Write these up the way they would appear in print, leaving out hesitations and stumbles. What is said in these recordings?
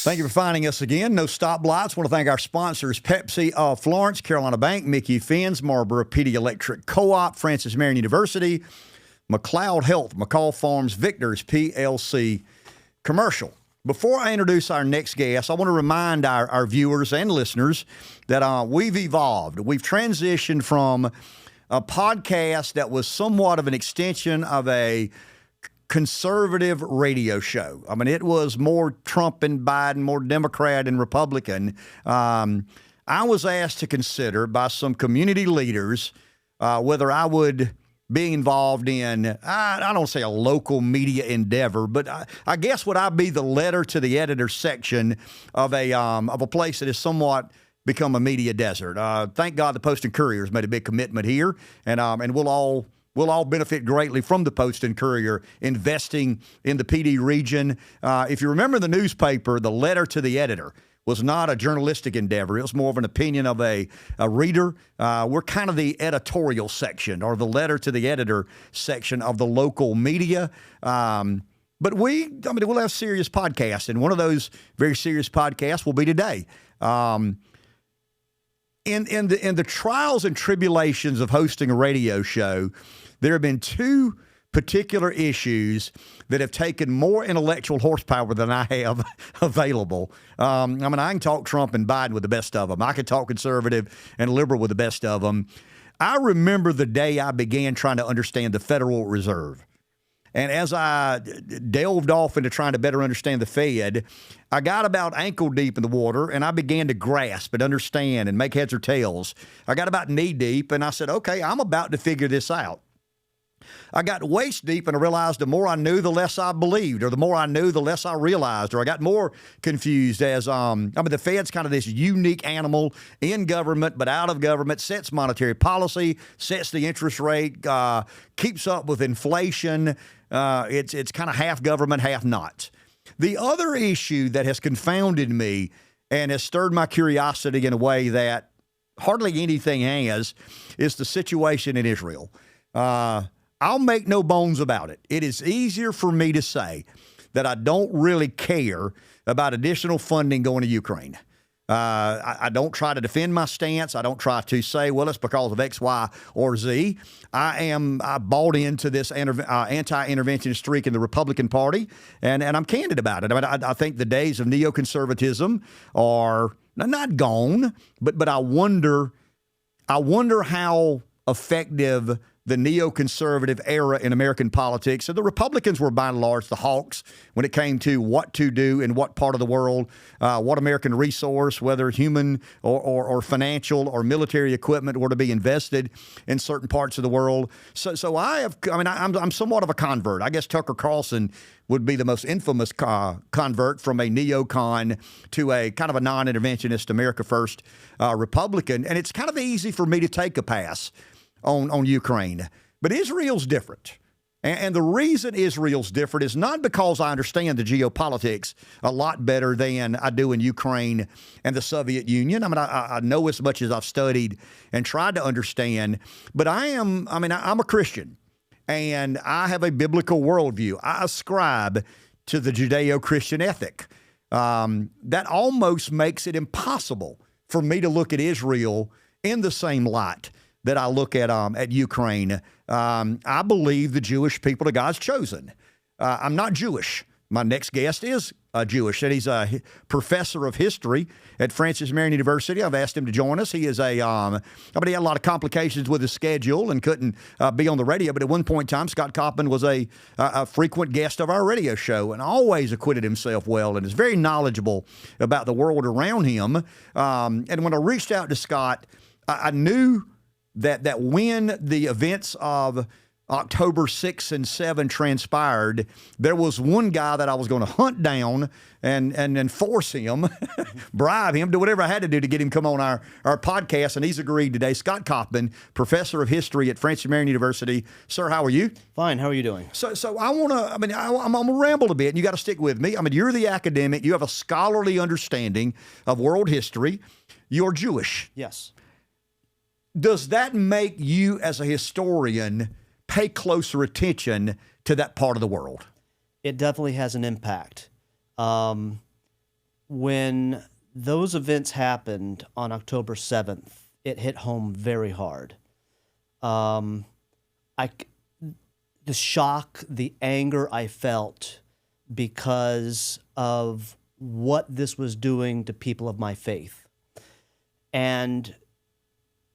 Thank you for finding us again. No stoplights. Want to thank our sponsors, Pepsi of Florence, Carolina Bank, Micky Finn's, Marlboro MPD Electric Co-op, Francis Marion University, McLeod Health, McCall Farms, Victor's PLC Commercial. Before I introduce our next guest, I want to remind our viewers and listeners that we've evolved. We've transitioned from a podcast that was somewhat of an extension of a conservative radio show. I mean, it was more Trump and Biden, more Democrat and Republican. I was asked to consider by some community leaders whether I would be involved in, I don't say a local media endeavor, but I guess would I be the letter to the editor section of a place that has somewhat become a media desert. Thank God the Post and Courier has made a big commitment here, and we'll all benefit greatly from the Post and Courier investing in the PD region. If you remember the newspaper, the letter to the editor was not a journalistic endeavor. It was more of an opinion of a reader. We're kind of the editorial section or the letter to the editor section of the local media. But we'll have serious podcasts, and one of those very serious podcasts will be today. In the trials and tribulations of hosting a radio show, there have been two particular issues that have taken more intellectual horsepower than I have available. I can talk Trump and Biden with the best of them. I can talk conservative and liberal with the best of them. I remember the day I began trying to understand the Federal Reserve. And as I delved off into trying to better understand the Fed, I got about ankle deep in the water, and I began to grasp and understand and make heads or tails. I got about knee deep, and I said, okay, I'm about to figure this out. I got waist deep, and I realized the more I knew, the less I believed, or the more I knew, the less I realized, or I got more confused as, the Fed's kind of this unique animal in government, but out of government, sets monetary policy, sets the interest rate, keeps up with inflation. It's kind of half government, half not. The other issue that has confounded me and has stirred my curiosity in a way that hardly anything has is the situation in Israel. I'll make no bones about it. It is easier for me to say that I don't really care about additional funding going to Ukraine. I don't try to defend my stance. I don't try to say, well, it's because of X, Y, or Z. I bought into this anti-intervention streak in the Republican Party, and I'm candid about it. I think the days of neoconservatism are not gone, but I wonder how effective the neoconservative era in American politics. So the Republicans were by and large the hawks when it came to what to do in what part of the world, what American resource, whether human or financial or military equipment were to be invested in certain parts of the world. So I'm somewhat of a convert. I guess Tucker Carlson would be the most infamous convert from a neocon to a kind of a non-interventionist America First Republican. And it's kind of easy for me to take a pass on Ukraine. But Israel's different. And the reason Israel's different is not because I understand the geopolitics a lot better than I do in Ukraine and the Soviet Union. I know as much as I've studied and tried to understand, but I'm a Christian, and I have a biblical worldview. I ascribe to the Judeo-Christian ethic. That almost makes it impossible for me to look at Israel in the same light that I look at Ukraine. I believe the Jewish people are God's chosen. I'm not Jewish. My next guest is Jewish, and he's a professor of history at Francis Marion University. I've asked him to join us. He is he had a lot of complications with his schedule and couldn't be on the radio, but at one point in time, Scott Kaufman was a frequent guest of our radio show and always acquitted himself well and is very knowledgeable about the world around him. And when I reached out to Scott, I knew that when the events of October 6 and 7 transpired, there was one guy that I was going to hunt down and force him, bribe him, do whatever I had to do to get him come on our podcast, and he's agreed today. Scott Kaufman, professor of history at Francis Marion University. Sir, how are you? Fine. How are you doing? So I want to, I'm going to ramble a bit, and you got to stick with me. You're the academic. You have a scholarly understanding of world history. You're Jewish. Yes. Does that make you, as a historian, pay closer attention to that part of the world? It definitely has an impact. When when those events happened on October 7th, it hit home very hard. The shock, the anger I felt because of what this was doing to people of my faith. And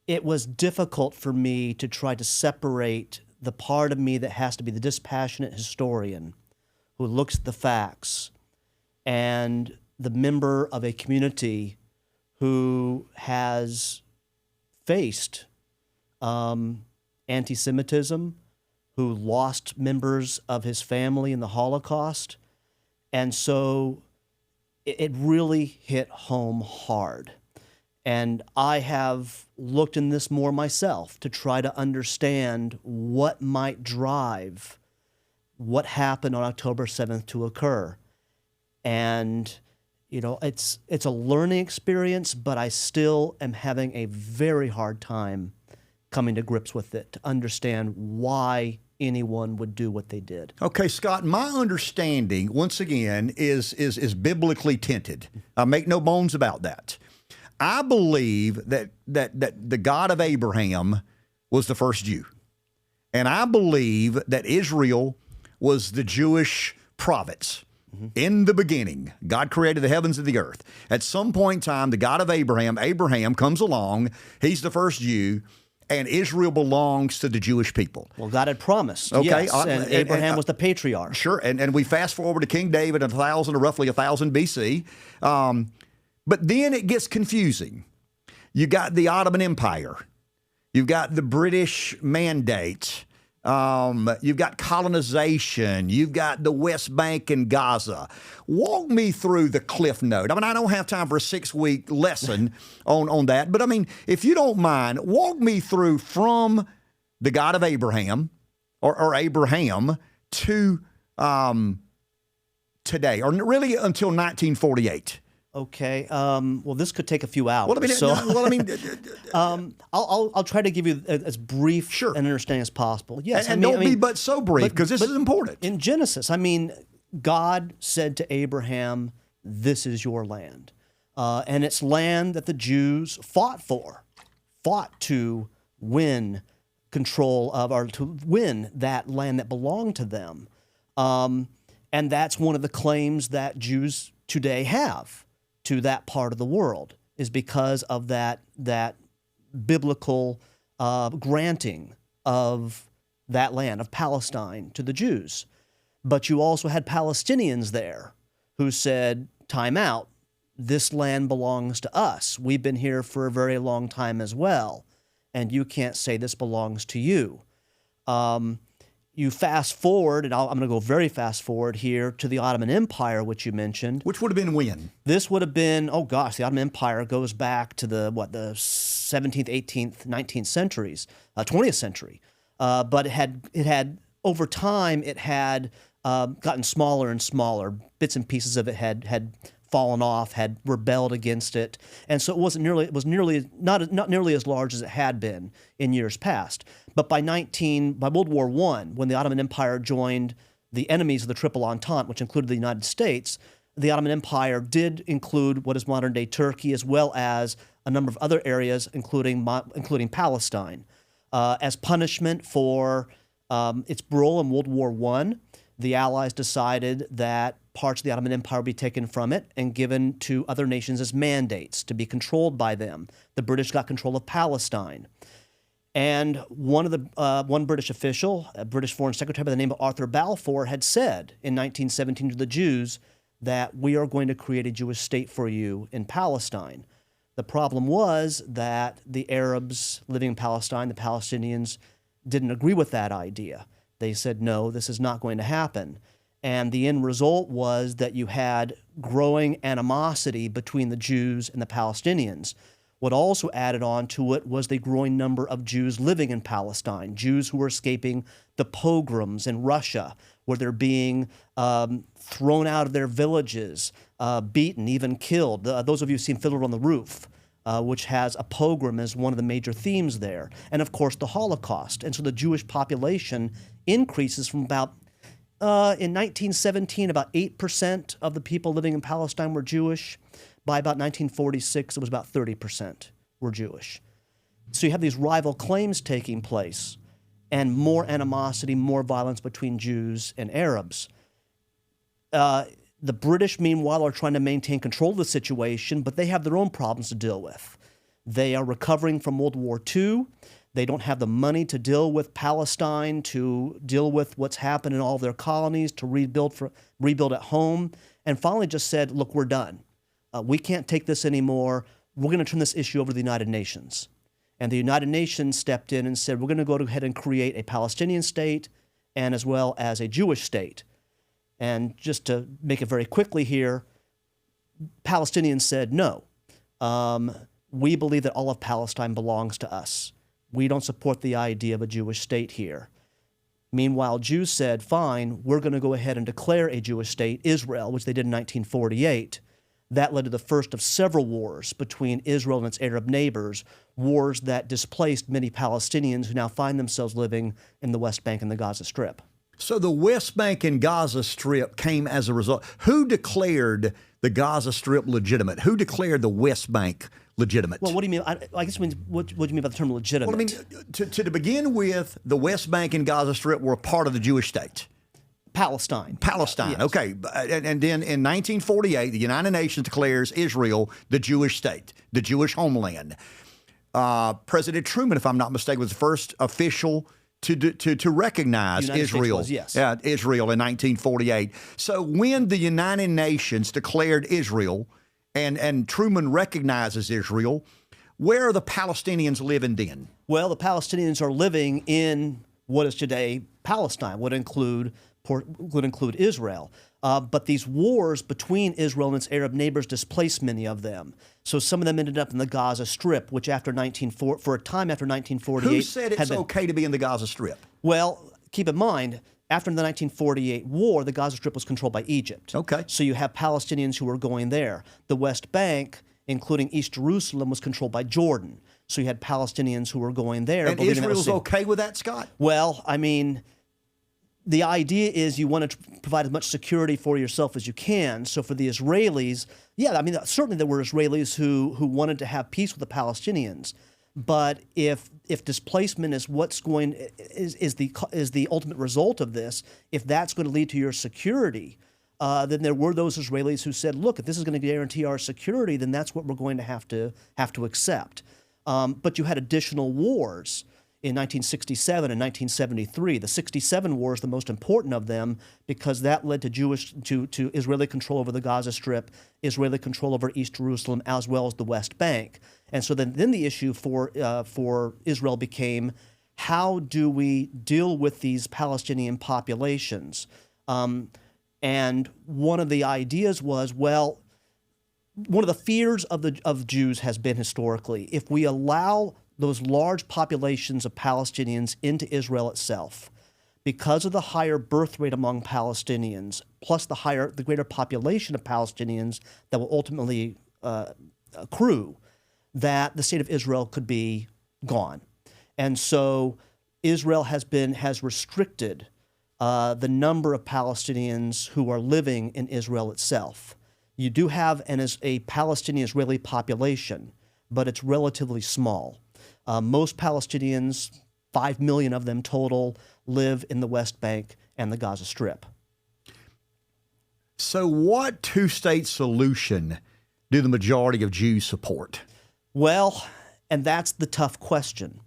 it was difficult for me to try to separate the part of me that has to be the dispassionate historian who looks at the facts and the member of a community who has faced anti-Semitism, who lost members of his family in the Holocaust. And so it really hit home hard. And I have looked in this more myself to try to understand what might drive what happened on October 7th to occur. And, you know, it's a learning experience, but I still am having a very hard time coming to grips with it, to understand why anyone would do what they did. Okay, Scott, my understanding, once again, is biblically tinted. I make no bones about that. I believe that the God of Abraham was the first Jew. And I believe that Israel was the Jewish province. In the beginning, God created the heavens and the earth. At some point in time, the God of Abraham comes along. He's the first Jew, and Israel belongs to the Jewish people. Well, God had promised, yes, and Abraham was the patriarch. Sure, and we fast forward to King David in roughly 1000 BC. But then it gets confusing. You got the Ottoman Empire. You've got the British Mandate. You've got colonization. You've got the West Bank and Gaza. Walk me through the cliff note. I mean, I don't have time for a 6-week lesson on that. But, I mean, if you don't mind, walk me through from the God of Abraham or Abraham to today, or really until 1948. Okay. Well, this could take a few hours. I'll try to give you as brief an understanding as possible. Yes, and don't be but so brief, because this is important. In Genesis, I mean, God said to Abraham, "This is your land," and it's land that the Jews fought to win control of, or to win that land that belonged to them, and that's one of the claims that Jews today have to that part of the world, is because of that biblical granting of that land, of Palestine, to the Jews. But you also had Palestinians there who said, time out, this land belongs to us. We've been here for a very long time as well, and you can't say this belongs to you. You fast forward, and I'm going to go very fast forward here to the Ottoman Empire, which you mentioned. Which would have been when? This would have been, the Ottoman Empire goes back to the 17th, 18th, 19th centuries, 20th century. But it had over time, it had gotten smaller and smaller. Bits and pieces of it had fallen off, had rebelled against it, and so it was not nearly as large as it had been in years past. But by World War I, when the Ottoman Empire joined the enemies of the Triple Entente, which included the United States, the Ottoman Empire did include what is modern-day Turkey, as well as a number of other areas, including Palestine. As punishment for its role in World War I, the Allies decided that parts of the Ottoman Empire would be taken from it and given to other nations as mandates to be controlled by them. The British got control of Palestine. And one British official, a British Foreign Secretary by the name of Arthur Balfour, had said in 1917 to the Jews that we are going to create a Jewish state for you in Palestine. The problem was that the Arabs living in Palestine, the Palestinians, didn't agree with that idea. They said, no, this is not going to happen. And the end result was that you had growing animosity between the Jews and the Palestinians. What also added on to it was the growing number of Jews living in Palestine, Jews who were escaping the pogroms in Russia, where they're being thrown out of their villages, beaten, even killed. Those of you who've seen Fiddler on the Roof, which has a pogrom as one of the major themes there. And, of course, the Holocaust. And so the Jewish population increases from about In 1917, about 8% of the people living in Palestine were Jewish. By about 1946, it was about 30% were Jewish. So you have these rival claims taking place and more animosity, more violence between Jews and Arabs. The British, meanwhile, are trying to maintain control of the situation, but they have their own problems to deal with. They are recovering from World War II. They don't have the money to deal with Palestine, to deal with what's happened in all of their colonies, to rebuild at home, and finally just said, look, we're done. We can't take this anymore. We're going to turn this issue over to the United Nations. And the United Nations stepped in and said, we're going to go ahead and create a Palestinian state and as well as a Jewish state. And just to make it very quickly here, Palestinians said, no, we believe that all of Palestine belongs to us. We don't support the idea of a Jewish state here. Meanwhile, Jews said, fine, we're going to go ahead and declare a Jewish state, Israel, which they did in 1948. That led to the first of several wars between Israel and its Arab neighbors, wars that displaced many Palestinians who now find themselves living in the West Bank and the Gaza Strip. So the West Bank and Gaza Strip came as a result. Who declared the Gaza Strip legitimate? Who declared the West Bank legitimate? Well, what do you mean? I guess it means, what do you mean by the term legitimate? Well, I mean, to begin with, the West Bank and Gaza Strip were a part of the Jewish state. Palestine. Palestine, Yes. okay. And then in 1948, the United Nations declares Israel the Jewish state, the Jewish homeland. President Truman, if I'm not mistaken, was the first official to recognize Israel. Yes. Israel in 1948. So when the United Nations declared Israel and Truman recognizes Israel, where are the Palestinians living then? Well, the Palestinians are living in what is today Palestine, would include Israel. But these wars between Israel and its Arab neighbors displaced many of them. So some of them ended up in the Gaza Strip, which for a time after 1948... Who said it's okay to be in the Gaza Strip? Well, keep in mind, after the 1948 war, the Gaza Strip was controlled by Egypt. Okay. So you have Palestinians who were going there. The West Bank, including East Jerusalem, was controlled by Jordan. So you had Palestinians who were going there. And Israel's okay with that, Scott? Well, I mean, the idea is you want to provide as much security for yourself as you can. So for the Israelis, yeah, I mean, certainly there were Israelis who wanted to have peace with the Palestinians. But if displacement is is the ultimate result of this, if that's going to lead to your security, then there were those Israelis who said, look, if this is going to guarantee our security, then that's what we're going to have to accept. But you had additional wars in 1967 and 1973. The 67 war is the most important of them because that led to Israeli control over the Gaza Strip, Israeli control over East Jerusalem, as well as the West Bank. And so then the issue for Israel became, how do we deal with these Palestinian populations? And one of the ideas was, well, one of the fears of Jews has been historically, if we allow those large populations of Palestinians into Israel itself, because of the higher birth rate among Palestinians, plus the greater population of Palestinians that will ultimately accrue, that the state of Israel could be gone. And so Israel has restricted the number of Palestinians who are living in Israel itself. You do have a Palestinian-Israeli population, but it's relatively small. Most Palestinians, 5 million of them total, live in the West Bank and the Gaza Strip. So what two-state solution do the majority of Jews support? Well, and that's the tough question.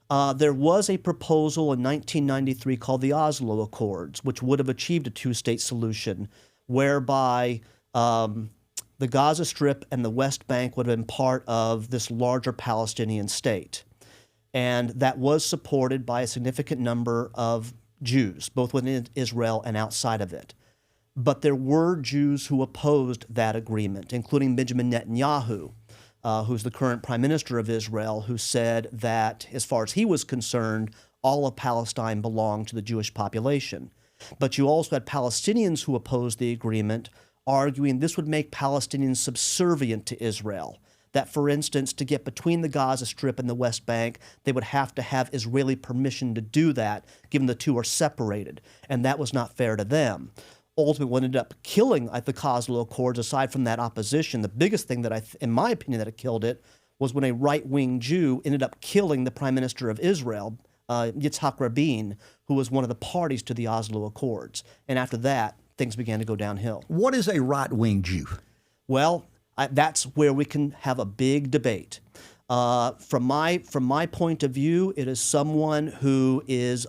There was a proposal in 1993 called the Oslo Accords, which would have achieved a two-state solution, whereby the Gaza Strip and the West Bank would have been part of this larger Palestinian state. And that was supported by a significant number of Jews, both within Israel and outside of it. But there were Jews who opposed that agreement, including Benjamin Netanyahu, who's the current prime minister of Israel, who said that, as far as he was concerned, all of Palestine belonged to the Jewish population. But you also had Palestinians who opposed the agreement, arguing this would make Palestinians subservient to Israel, that, for instance, to get between the Gaza Strip and the West Bank, they would have to have Israeli permission to do that, given the two are separated, and that was not fair to them. Ultimately, what ended up killing the Oslo Accords, aside from that opposition, the biggest thing that in my opinion, that it killed it was when a right-wing Jew ended up killing the Prime Minister of Israel, Yitzhak Rabin, who was one of the parties to the Oslo Accords. And after that, things began to go downhill. What is a right-wing Jew? Well, that's where we can have a big debate. From my point of view, it is someone who is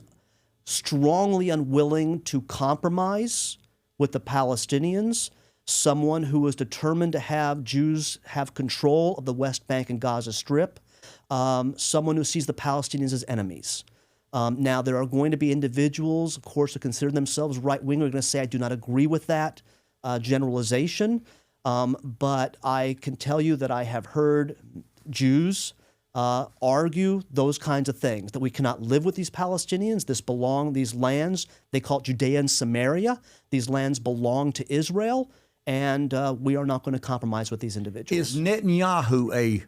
strongly unwilling to compromise with the Palestinians, someone who is determined to have Jews have control of the West Bank and Gaza Strip, someone who sees the Palestinians as enemies. Now, there are going to be individuals, of course, who consider themselves right-wing, who are going to say, I do not agree with that generalization. But I can tell you that I have heard Jews argue those kinds of things, that we cannot live with these Palestinians. These lands, they call it Judea and Samaria. These lands belong to Israel, and we are not going to compromise with these individuals. Is Netanyahu a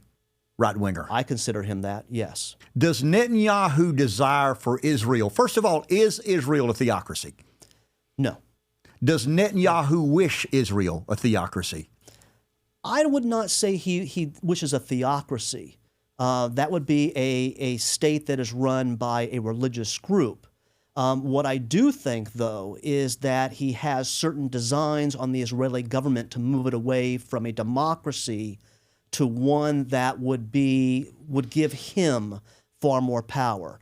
right-winger? I consider him that, yes. Does Netanyahu desire for Israel? First of all, is Israel a theocracy? No. Does Netanyahu wish Israel a theocracy? I would not say he wishes a theocracy. That would be a state that is run by a religious group. What I do think, though, is that he has certain designs on the Israeli government to move it away from a democracy to one that would give him far more power.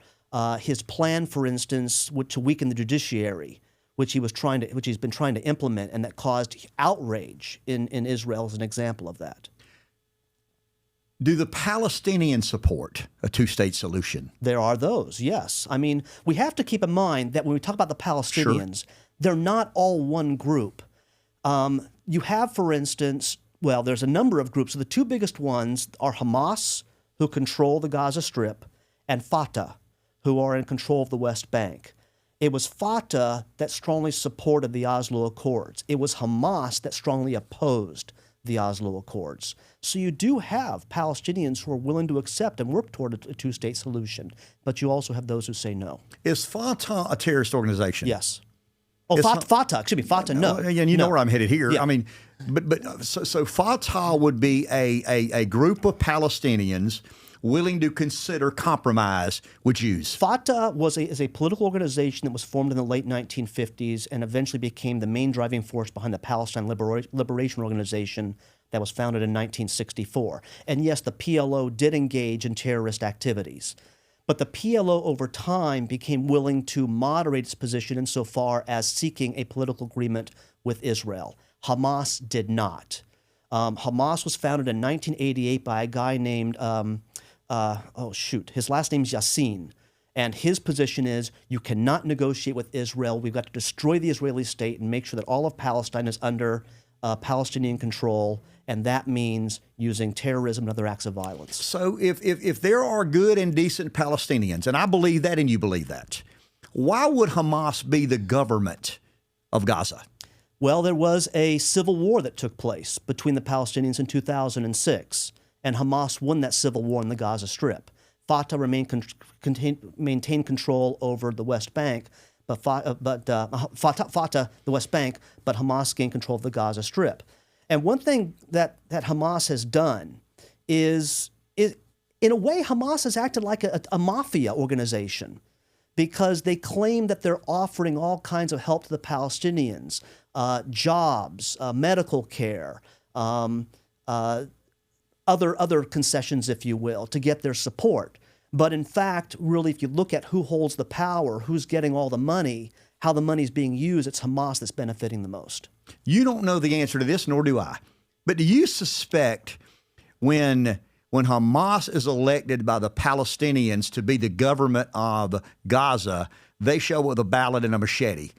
His plan, for instance, to weaken the judiciary, which he's been trying to implement, and that caused outrage in Israel, as an example of that. Do the Palestinians support a two-state solution? There are those, yes. I mean, we have to keep in mind that when we talk about the Palestinians, they're not all one group. You have, for instance, well, there's a number of groups. So the two biggest ones are Hamas, who control the Gaza Strip, and Fatah, who are in control of the West Bank. It was Fatah that strongly supported the Oslo Accords. It was Hamas that strongly opposed the Oslo Accords. So you do have Palestinians who are willing to accept and work toward a two-state solution, but you also have those who say no. Is Fatah a terrorist organization? Yes. Oh, Fatah, no. And you know where I'm headed here. Yeah. I mean, so Fatah would be a group of Palestinians willing to consider compromise with Jews. Fatah is a political organization that was formed in the late 1950s and eventually became the main driving force behind the Palestine Liberation Organization that was founded in 1964. And yes, the PLO did engage in terrorist activities. But the PLO over time became willing to moderate its position insofar as seeking a political agreement with Israel. Hamas did not. Hamas was founded in 1988 by a guy named, his last name is Yassin. And his position is, you cannot negotiate with Israel. We've got to destroy the Israeli state and make sure that all of Palestine is under Palestinian control, and that means using terrorism and other acts of violence. So if there are good and decent Palestinians, and I believe that and you believe that, why would Hamas be the government of Gaza? Well, there was a civil war that took place between the Palestinians in 2006, and Hamas won that civil war in the Gaza Strip. Fatah maintained control over the West Bank, but Fatah, the West Bank, but Hamas gained control of the Gaza Strip. And one thing that Hamas has done is, in a way, Hamas has acted like a mafia organization, because they claim that they're offering all kinds of help to the Palestinians, jobs, medical care, other concessions, if you will, to get their support. But in fact, really, if you look at who holds the power, who's getting all the money, how the money's being used, it's Hamas that's benefiting the most. You don't know the answer to this, nor do I. But do you suspect when Hamas is elected by the Palestinians to be the government of Gaza, they show up with a ballot and a machete,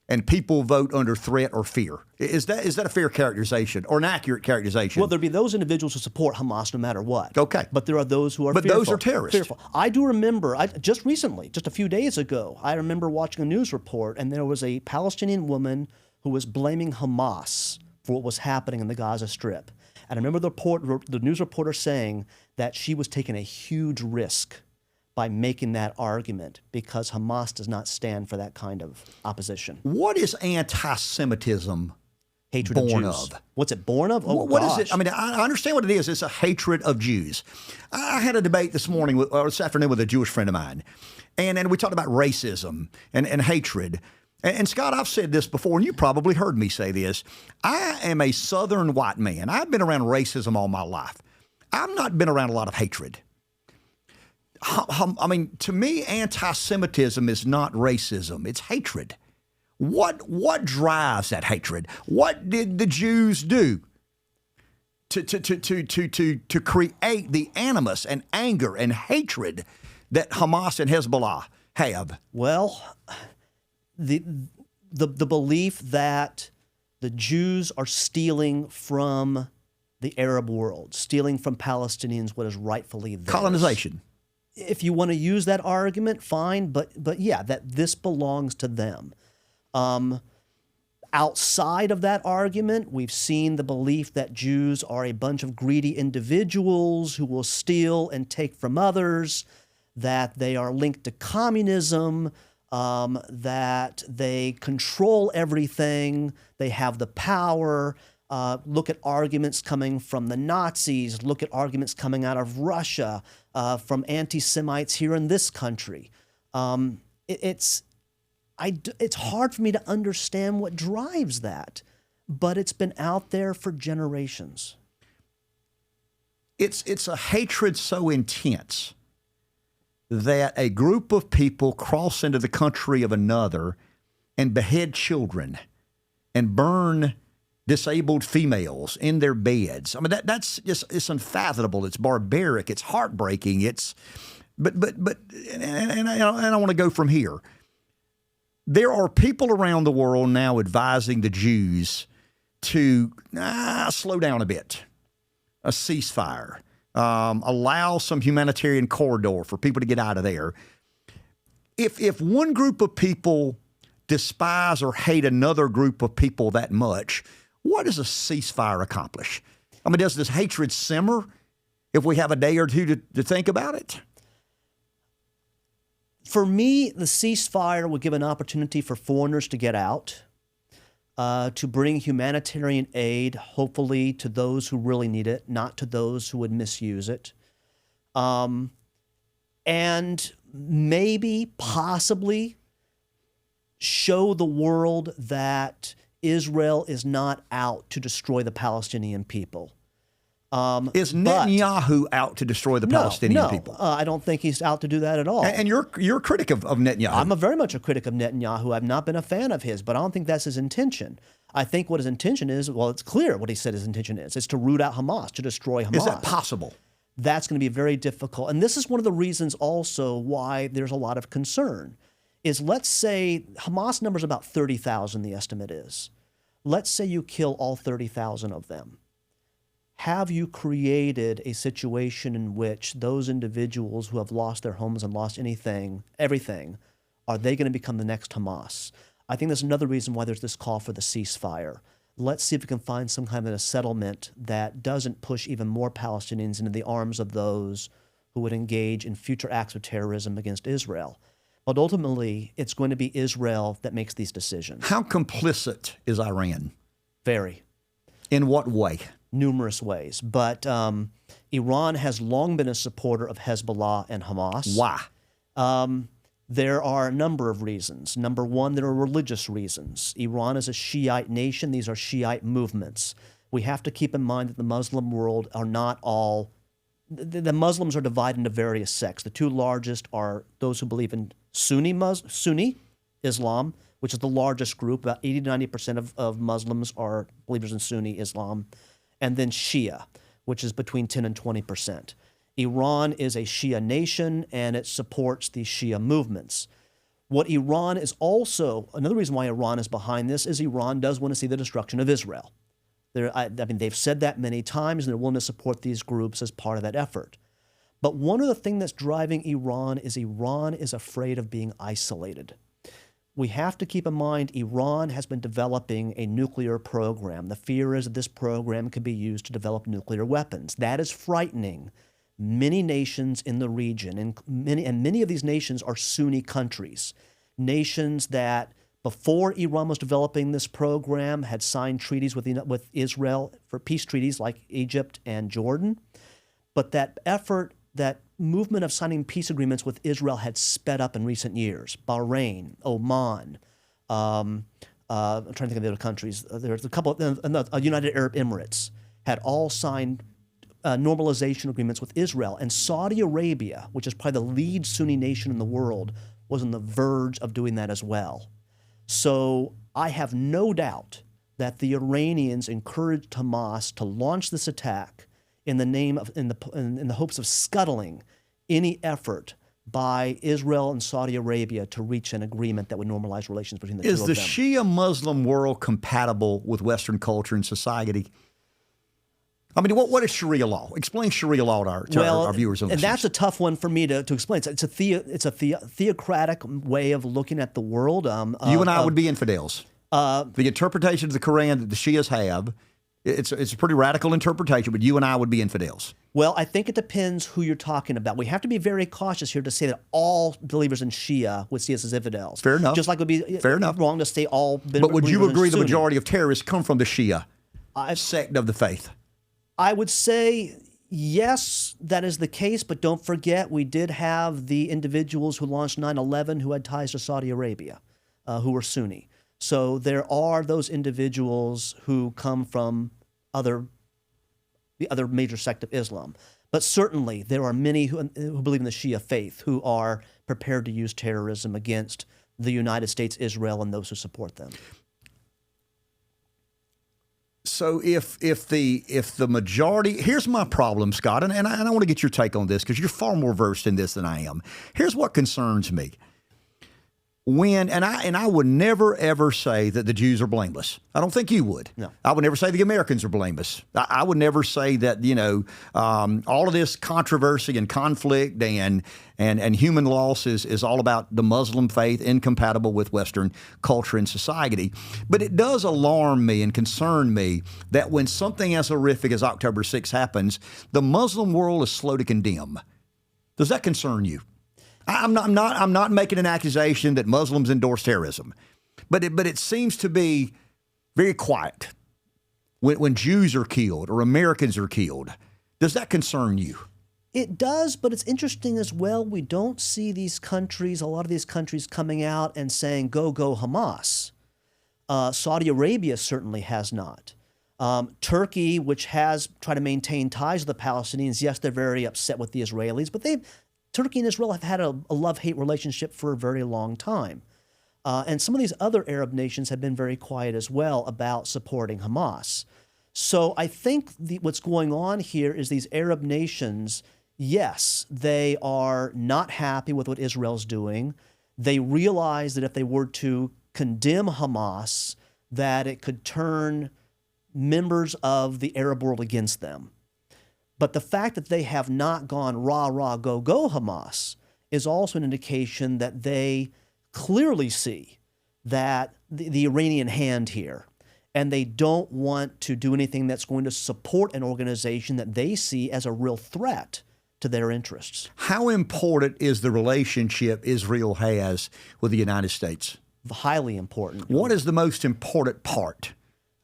and people vote under threat or fear? Is that a fair characterization or an accurate characterization? Well, there'd be those individuals who support Hamas no matter what. Okay. But there are those who are fearful. But those are terrorists. Fearful. I do remember, just recently, just a few days ago, I remember watching a news report, and there was a Palestinian woman who was blaming Hamas for what was happening in the Gaza Strip. And I remember the news reporter saying that she was taking a huge risk by making that argument because Hamas does not stand for that kind of opposition. What is anti-Semitism Hatred born of Jews. of? What's it born of? Oh, what gosh. is it? I mean, I understand what it is. It's a hatred of Jews. I had a debate this afternoon with a Jewish friend of mine, and we talked about racism and hatred. And Scott, I've said this before, and you probably heard me say this. I am a Southern white man. I've been around racism all my life. I've not been around a lot of hatred. I mean, to me, anti-Semitism is not racism. It's hatred. What drives that hatred? What did the Jews do to create the animus and anger and hatred that Hamas and Hezbollah have? Well, the belief that the Jews are stealing from the Arab world, stealing from Palestinians what is rightfully theirs. Colonization. If you want to use that argument, fine, but yeah, that this belongs to them. Outside of that argument, we've seen the belief that Jews are a bunch of greedy individuals who will steal and take from others, that they are linked to communism, that they control everything, they have the power. Look at arguments coming from the Nazis, look at arguments coming out of Russia, from anti-Semites here in this country. It's hard for me to understand what drives that, but it's been out there for generations. It's a hatred so intense that a group of people cross into the country of another and behead children and burn disabled females in their beds. I mean, that's just, it's unfathomable. It's barbaric. It's heartbreaking. But I want to go from here. There are people around the world now advising the Jews to slow down a bit, a ceasefire, allow some humanitarian corridor for people to get out of there. If one group of people despise or hate another group of people that much, what does a ceasefire accomplish? I mean, does this hatred simmer if we have a day or two to think about it? For me, the ceasefire would give an opportunity for foreigners to get out, to bring humanitarian aid, hopefully to those who really need it, not to those who would misuse it. And maybe, possibly, show the world that Israel is not out to destroy the Palestinian people. Is Netanyahu out to destroy the Palestinian people? I don't think he's out to do that at all. And you're a critic of Netanyahu. I'm very much a critic of Netanyahu. I've not been a fan of his, but I don't think that's his intention. I think what his intention is, well, it's clear what he said his intention is. It's to root out Hamas, to destroy Hamas. Is that possible? That's going to be very difficult. And this is one of the reasons also why there's a lot of concern, is let's say Hamas number's about 30,000, the estimate is. Let's say you kill all 30,000 of them. Have you created a situation in which those individuals who have lost their homes and lost everything, are they going to become the next Hamas? I think there's another reason why there's this call for the ceasefire. Let's see if we can find some kind of a settlement that doesn't push even more Palestinians into the arms of those who would engage in future acts of terrorism against Israel. But ultimately, it's going to be Israel that makes these decisions. How complicit is Iran? Very. In what way? Numerous ways. But Iran has long been a supporter of Hezbollah and Hamas. Why? There are a number of reasons. Number one, there are religious reasons. Iran is a Shiite nation. These are Shiite movements. We have to keep in mind that the Muslim world are not all... The Muslims are divided into various sects. The two largest are those who believe in Sunni Islam, which is the largest group. About 80 to 90% of Muslims are believers in Sunni Islam. And then Shia, which is between 10 and 20%. Iran is a Shia nation, and it supports the Shia movements. What Iran is also, another reason why Iran is behind this is Iran does want to see the destruction of Israel. They've said that many times, and they're willing to support these groups as part of that effort. But one of the things that's driving Iran is afraid of being isolated. we have to keep in mind Iran has been developing a nuclear program. The fear is that this program could be used to develop nuclear weapons. That is frightening many nations in the region, and many of these nations are Sunni countries, nations that before Iran was developing this program had signed treaties with Israel for peace treaties like Egypt and Jordan. But that movement of signing peace agreements with Israel had sped up in recent years. Bahrain, Oman, I'm trying to think of the other countries. There's a couple, United Arab Emirates had all signed normalization agreements with Israel. And Saudi Arabia, which is probably the lead Sunni nation in the world, was on the verge of doing that as well. So I have no doubt that the Iranians encouraged Hamas to launch this attack in the hopes of scuttling any effort by Israel and Saudi Arabia to reach an agreement that would normalize relations between the two of them. Is the Shia Muslim world compatible with Western culture and society? I mean, what is Sharia law? Explain Sharia law to our viewers and listeners. And that's a tough one for me to explain. It's a theocratic way of looking at the world. You and I would be infidels. The interpretation of the Quran that the Shias have, it's a pretty radical interpretation, but you and I would be infidels. Well, I think it depends who you're talking about. We have to be very cautious here to say that all believers in Shia would see us as infidels. Fair enough. Just like it would be wrong to say all believers in Sunni. But would you agree the majority of terrorists come from the Shia sect of the faith? I would say yes, that is the case, but don't forget we did have the individuals who launched 9/11 who had ties to Saudi Arabia, who were Sunni. So there are those individuals who come from the other major sect of Islam. But certainly there are many who believe in the Shia faith who are prepared to use terrorism against the United States, Israel, and those who support them. So if the majority, here's my problem, Scott, and I want to get your take on this because you're far more versed in this than I am. Here's what concerns me. I would never ever say that the Jews are blameless. I don't think you would. No. I would never say the Americans are blameless. I would never say that all of this controversy and conflict and human loss is all about the Muslim faith incompatible with Western culture and society. But it does alarm me and concern me that when something as horrific as October 6th happens, the Muslim world is slow to condemn. Does that concern you? I'm not making an accusation that Muslims endorse terrorism, but it seems to be very quiet when Jews are killed or Americans are killed. Does that concern you? It does, but it's interesting as well. We don't see a lot of these countries coming out and saying, go Hamas. Saudi Arabia certainly has not. Turkey, which has tried to maintain ties with the Palestinians, yes, they're very upset with the Israelis, but Turkey and Israel have had a love-hate relationship for a very long time. And some of these other Arab nations have been very quiet as well about supporting Hamas. So I think what's going on here is these Arab nations, yes, they are not happy with what Israel's doing. They realize that if they were to condemn Hamas, that it could turn members of the Arab world against them. But the fact that they have not gone rah, rah, go Hamas is also an indication that they clearly see that the Iranian hand here, and they don't want to do anything that's going to support an organization that they see as a real threat to their interests. How important is the relationship Israel has with the United States? Highly important. What is the most important part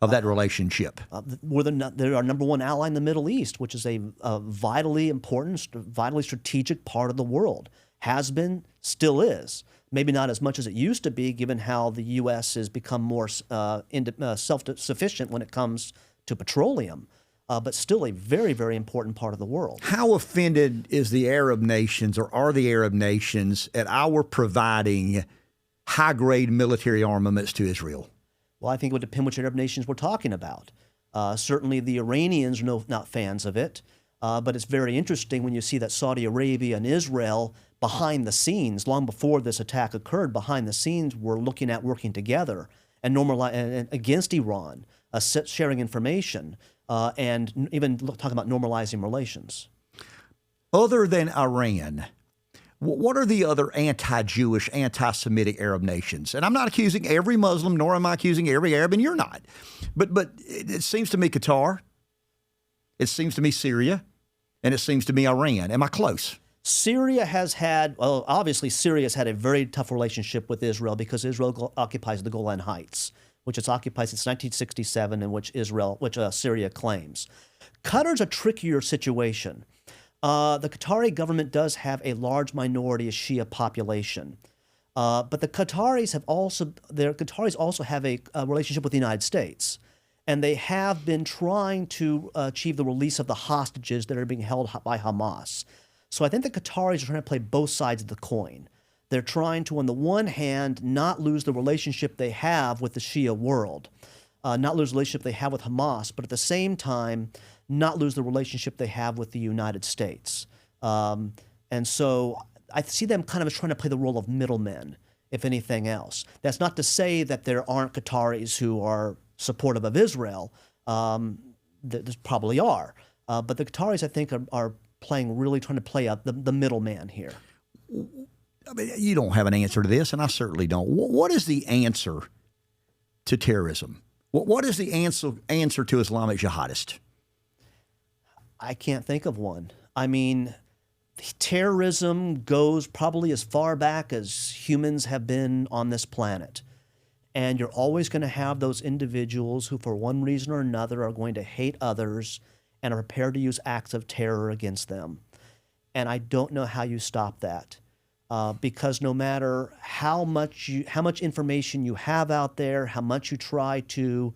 of that relationship? They're our number one ally in the Middle East, which is a vitally important, vitally strategic part of the world. Has been, still is. Maybe not as much as it used to be, given how the U.S. has become more self-sufficient when it comes to petroleum, but still a very, very important part of the world. How offended is the Arab nations, or are the Arab nations, at our providing high-grade military armaments to Israel? Well, I think it would depend which Arab nations we're talking about. Certainly the Iranians are not fans of it, but it's very interesting when you see that Saudi Arabia and Israel, behind the scenes, long before this attack occurred, behind the scenes were looking at working together and against Iran, sharing information, and even talking about normalizing relations. Other than Iran, What are the other anti-Jewish, anti-Semitic Arab nations? And I'm not accusing every Muslim, nor am I accusing every Arab, and you're not. But it seems to me Qatar, it seems to me Syria, and it seems to me Iran. Am I close? Syria has had, well, obviously Syria has had a very tough relationship with Israel because Israel occupies the Golan Heights, which it's occupied since 1967, and which Syria claims. Qatar's a trickier situation. The Qatari government does have a large minority of Shia population, but the Qataris also have a relationship with the United States, and they have been trying to achieve the release of the hostages that are being held by Hamas. So I think the Qataris are trying to play both sides of the coin. They're trying to, on the one hand, not lose the relationship they have with the Shia world, not lose the relationship they have with Hamas, but at the same time, not lose the relationship they have with the United States. And so I see them kind of trying to play the role of middlemen, if anything else. That's not to say that there aren't Qataris who are supportive of Israel. There probably are. But the Qataris, I think, are trying to play up the middleman here. I mean, you don't have an answer to this, and I certainly don't. What is the answer to terrorism? What is the answer to Islamic jihadists? I can't think of one. I mean, terrorism goes probably as far back as humans have been on this planet. And you're always going to have those individuals who, for one reason or another, are going to hate others and are prepared to use acts of terror against them. And I don't know how you stop that. Because no matter how much information you have out there, how much you try to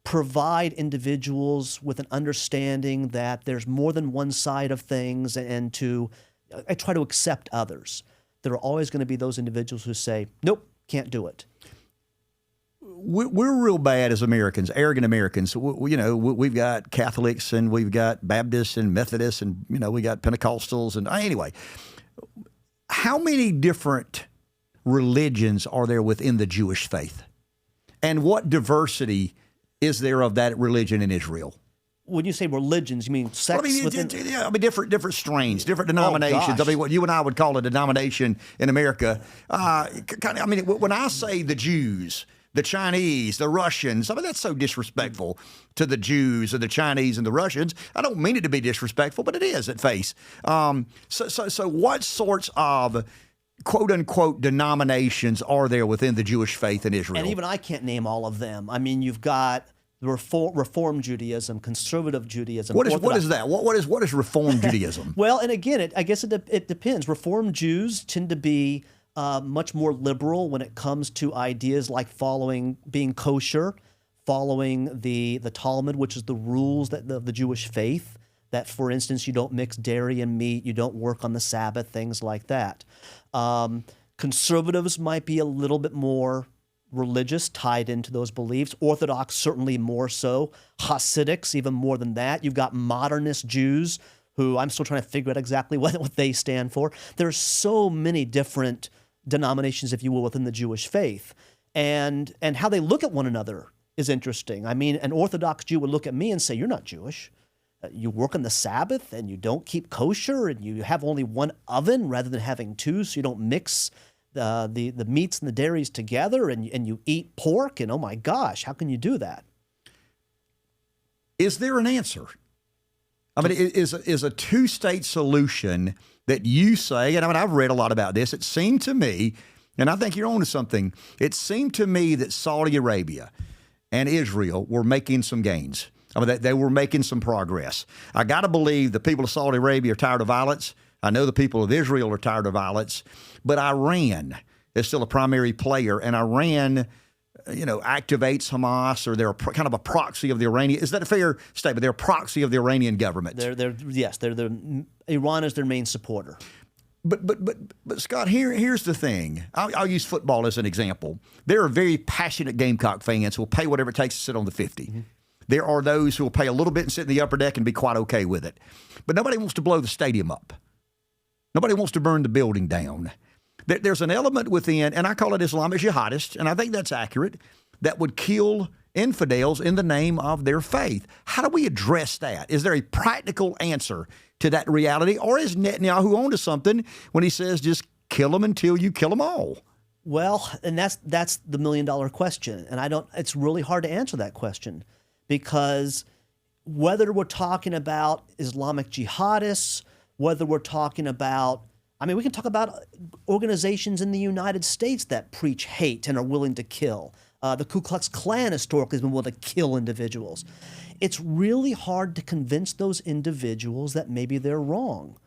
provide individuals with an understanding that there's more than one side of things, and I try to accept others, there are always going to be those individuals who say, nope, can't do it. We're real bad as Americans, arrogant Americans. We've got Catholics, and we've got Baptists and Methodists, and we got Pentecostals, and anyway. How many different religions are there within the Jewish faith? And what diversity is there of that religion in Israel? When you say religions, you mean sects? Different strains, different denominations. What you and I would call a denomination in America. When I say the Jews, the Chinese, the Russians, that's so disrespectful to the Jews and the Chinese and the Russians. I don't mean it to be disrespectful, but it is at face. So what sorts of quote-unquote denominations are there within the Jewish faith in Israel? And even I can't name all of them. I mean, you've got Reform Judaism, Conservative Judaism. What is that? What is Reform Judaism? Well, and again, I guess it depends. Reform Jews tend to be much more liberal when it comes to ideas like being kosher, following the Talmud, which is the rules that the Jewish faith, that, for instance, you don't mix dairy and meat, you don't work on the Sabbath, things like that. Conservatives might be a little bit more religious, tied into those beliefs. Orthodox, certainly more so. Hasidics, even more than that. You've got modernist Jews, who I'm still trying to figure out exactly what they stand for. There's so many different denominations, if you will, within the Jewish faith. And how they look at one another is interesting. I mean, an Orthodox Jew would look at me and say, you're not Jewish. You work on the Sabbath, and you don't keep kosher, and you have only one oven rather than having two, so you don't mix the meats and the dairies together, and you eat pork, and oh my gosh, how can you do that? Is there an answer? I mean, is a two-state solution that you say, and I've read a lot about this, it seemed to me, and I think you're onto something, it seemed to me that Saudi Arabia and Israel were making some gains. I mean, they were making some progress. I got to believe the people of Saudi Arabia are tired of violence. I know the people of Israel are tired of violence, but Iran is still a primary player, and Iran, activates Hamas, or they're kind of a proxy of the Iranian. Is that a fair statement? They're a proxy of the Iranian government. Iran is their main supporter. But Scott, here's the thing. I'll use football as an example. There are very passionate Gamecock fans who will pay whatever it takes to sit on the 50. Mm-hmm. There are those who will pay a little bit and sit in the upper deck and be quite okay with it. But nobody wants to blow the stadium up. Nobody wants to burn the building down. There's an element within, and I call it Islamic jihadist, and I think that's accurate, that would kill infidels in the name of their faith. How do we address that? Is there a practical answer to that reality? Or is Netanyahu onto something when he says just kill them until you kill them all? Well, and that's the $1 million question. And it's really hard to answer that question, because whether we're talking about Islamic jihadists, whether we're talking about, we can talk about organizations in the United States that preach hate and are willing to kill. The Ku Klux Klan historically has been willing to kill individuals. It's really hard to convince those individuals that maybe they're wrong.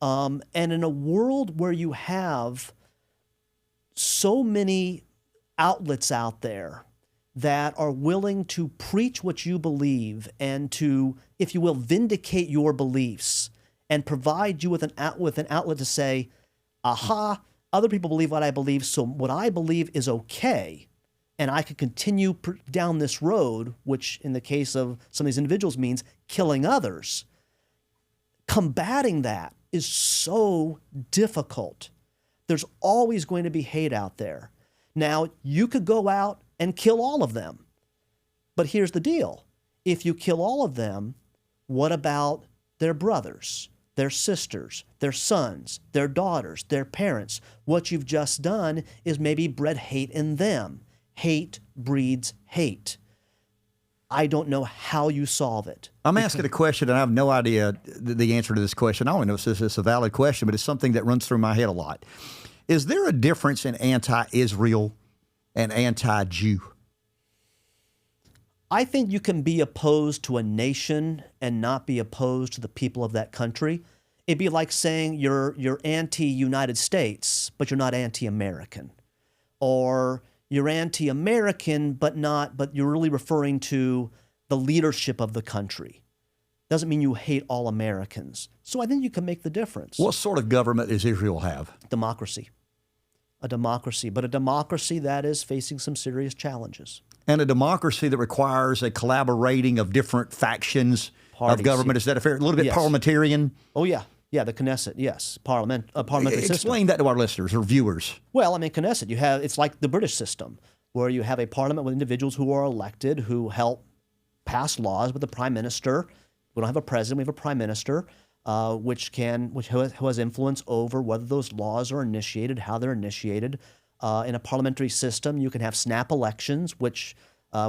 And in a world where you have so many outlets out there that are willing to preach what you believe and to, if you will, vindicate your beliefs and provide you with an outlet to say, aha, other people believe what I believe, so what I believe is okay, and I could continue down this road, which in the case of some of these individuals means killing others. Combating that is so difficult. There's always going to be hate out there. Now, you could go out and kill all of them. But here's the deal. If you kill all of them, what about their brothers, their sisters, their sons, their daughters, their parents? What you've just done is maybe bred hate in them. Hate breeds hate. I don't know how you solve it. I'm asking a question, and I have no idea the answer to this question. I don't know if this is a valid question, but it's something that runs through my head a lot. Is there a difference in anti-Israel and anti-Jew? I think you can be opposed to a nation and not be opposed to the people of that country. It'd be like saying you're anti-United States, but you're not anti-American. Or you're anti-American, but you're really referring to the leadership of the country. Doesn't mean you hate all Americans. So I think you can make the difference. What sort of government does Israel have? Democracy. A democracy, but a democracy that is facing some serious challenges. And a democracy that requires a collaborating of different factions of government. Is that a fair, a little bit Yes. parliamentarian? Oh, yeah. Yeah, the Knesset, yes. Parliamentary system. Explain that to our listeners or viewers. Well, Knesset, it's like the British system, where you have a parliament with individuals who are elected, who help pass laws with the prime minister. We don't have a president, we have a prime minister, who has influence over whether those laws are initiated, how they're initiated. In a parliamentary system, you can have snap elections, which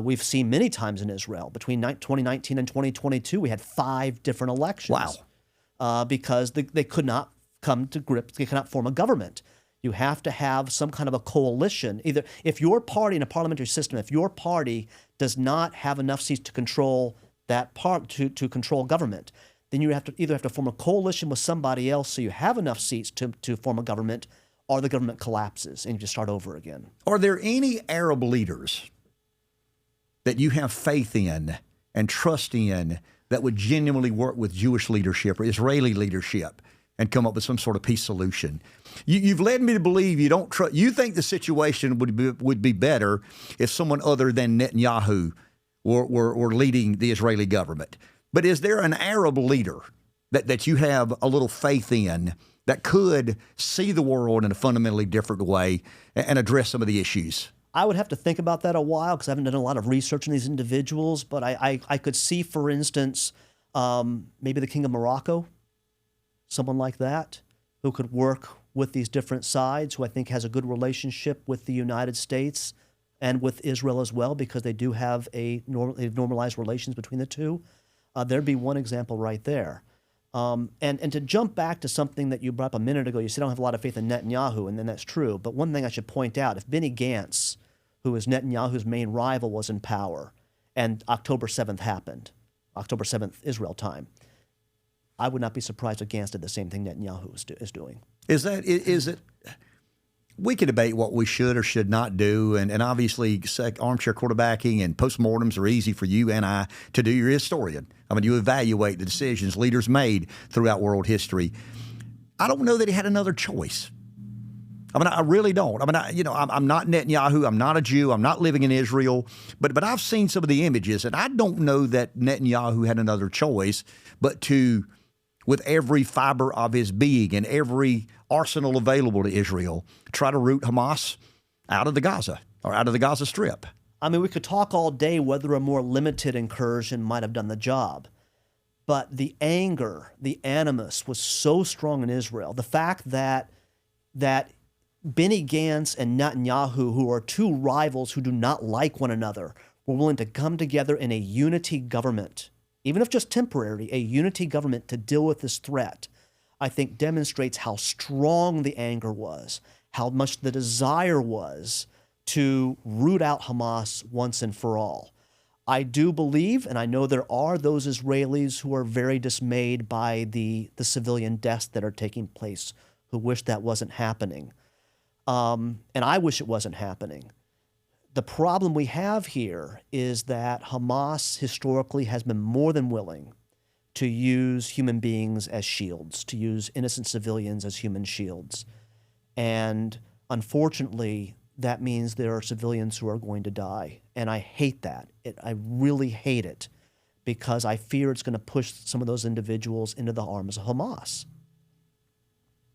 we've seen many times in Israel. Between 2019 and 2022, we had 5 different elections. Wow. Because they could not come to grips, they cannot form a government. You have to have some kind of a coalition. Either if your party in a parliamentary system, if your party does not have enough seats to control that part to control government, then you either have to form a coalition with somebody else so you have enough seats to form a government, or the government collapses and you just start over again. Are there any Arab leaders that you have faith in and trust in that would genuinely work with Jewish leadership or Israeli leadership and come up with some sort of peace solution? You've led me to believe you don't trust. You think the situation would be better if someone other than Netanyahu were leading the Israeli government. But is there an Arab leader that you have a little faith in that could see the world in a fundamentally different way and address some of the issues? I would have to think about that a while because I haven't done a lot of research on these individuals, but I could see, for instance, maybe the King of Morocco, someone like that, who could work with these different sides, who I think has a good relationship with the United States and with Israel as well, because they do have they've normalized relations between the two. There'd be one example right there. And to jump back to something that you brought up a minute ago, you said I don't have a lot of faith in Netanyahu, and then that's true. But one thing I should point out, if Benny Gantz, who is Netanyahu's main rival, was in power, and October 7th happened, October 7th Israel time, I would not be surprised if Gantz did the same thing Netanyahu is doing. Is it? We can debate what we should or should not do, and obviously armchair quarterbacking and postmortems are easy for you and I to do. You're a historian. You evaluate the decisions leaders made throughout world history. I don't know that he had another choice. I really don't. I'm not Netanyahu. I'm not a Jew. I'm not living in Israel. But I've seen some of the images, and I don't know that Netanyahu had another choice but to, with every fiber of his being and every arsenal available to Israel, try to root Hamas out of the Gaza or out of the Gaza Strip. I mean, we could talk all day whether a more limited incursion might have done the job. But the anger, the animus was so strong in Israel. The fact that Benny Gantz and Netanyahu, who are two rivals who do not like one another, were willing to come together in a unity government, even if just temporary, a unity government to deal with this threat, I think demonstrates how strong the anger was, how much the desire was to root out Hamas once and for all. I do believe, and I know there are those Israelis who are very dismayed by the civilian deaths that are taking place, who wish that wasn't happening. And I wish it wasn't happening. The problem we have here is that Hamas historically has been more than willing to use human beings as shields, to use innocent civilians as human shields. And unfortunately, that means there are civilians who are going to die. And I hate that. I really hate it because I fear it's going to push some of those individuals into the arms of Hamas.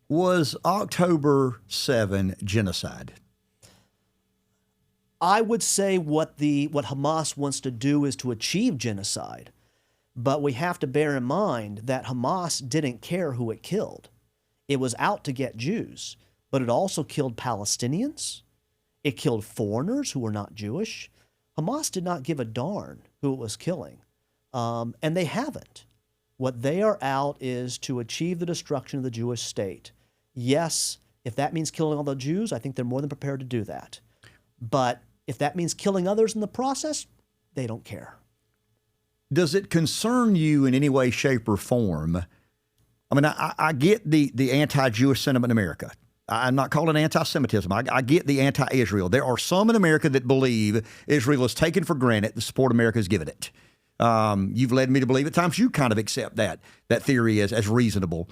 Was October 7 genocide? I would say what Hamas wants to do is to achieve genocide. But we have to bear in mind that Hamas didn't care who it killed. It was out to get Jews, but it also killed Palestinians. It killed foreigners who were not Jewish. Hamas did not give a darn who it was killing, and they haven't. What they are out is to achieve the destruction of the Jewish state. Yes, if that means killing all the Jews, I think they're more than prepared to do that. But if that means killing others in the process, they don't care. Does it concern you in any way, shape, or form? I mean, I get the anti-Jewish sentiment in America. I'm not calling it anti-Semitism. I get the anti-Israel. There are some in America that believe Israel is taken for granted the support America has given it. You've led me to believe at times you kind of accept that theory as reasonable.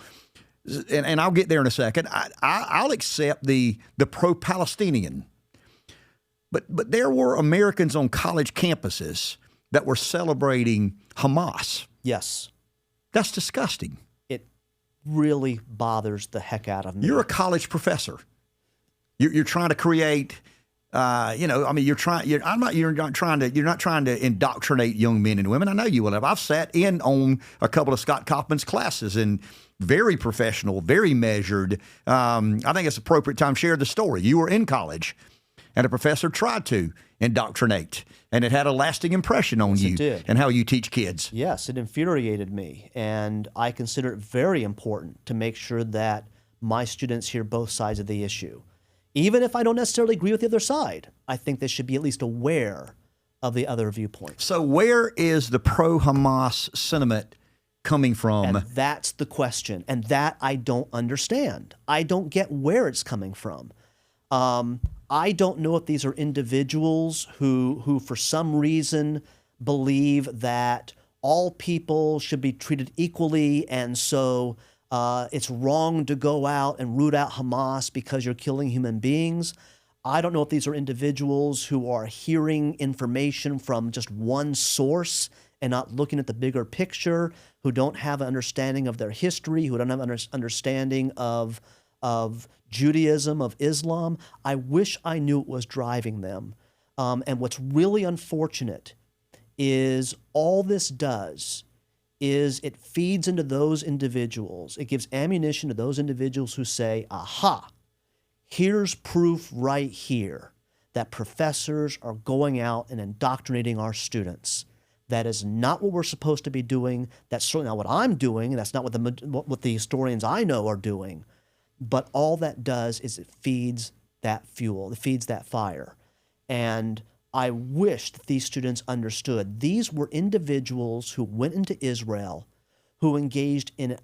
And I'll get there in a second. I'll accept the pro-Palestinian. But there were Americans on college campuses that were celebrating Hamas. Yes. That's disgusting. It really bothers the heck out of me. You're a college professor. You're trying to create, you're not trying to indoctrinate young men and women. I know you will have. I've sat in on a couple of Scott Kaufman's classes and very professional, very measured. I think it's appropriate time to share the story. You were in college and a professor tried to indoctrinate, and it had a lasting impression on you and how you teach kids. Yes, it infuriated me, and I consider it very important to make sure that my students hear both sides of the issue. Even if I don't necessarily agree with the other side, I think they should be at least aware of the other viewpoint. So where is the pro-Hamas sentiment coming from? And that's the question, and that I don't understand. I don't get where it's coming from. I don't know if these are individuals who for some reason believe that all people should be treated equally, and so it's wrong to go out and root out Hamas because you're killing human beings. I don't know if these are individuals who are hearing information from just one source and not looking at the bigger picture, who don't have an understanding of their history, who don't have an understanding of Judaism, of Islam. I wish I knew what was driving them. And what's really unfortunate is all this does is it feeds into those individuals. It gives ammunition to those individuals who say, aha, here's proof right here that professors are going out and indoctrinating our students. That is not what we're supposed to be doing. That's certainly not what I'm doing, and that's not what the historians I know are doing. But all that does is it feeds that fuel, it feeds that fire. And I wish that these students understood these were individuals who went into Israel, who engaged in,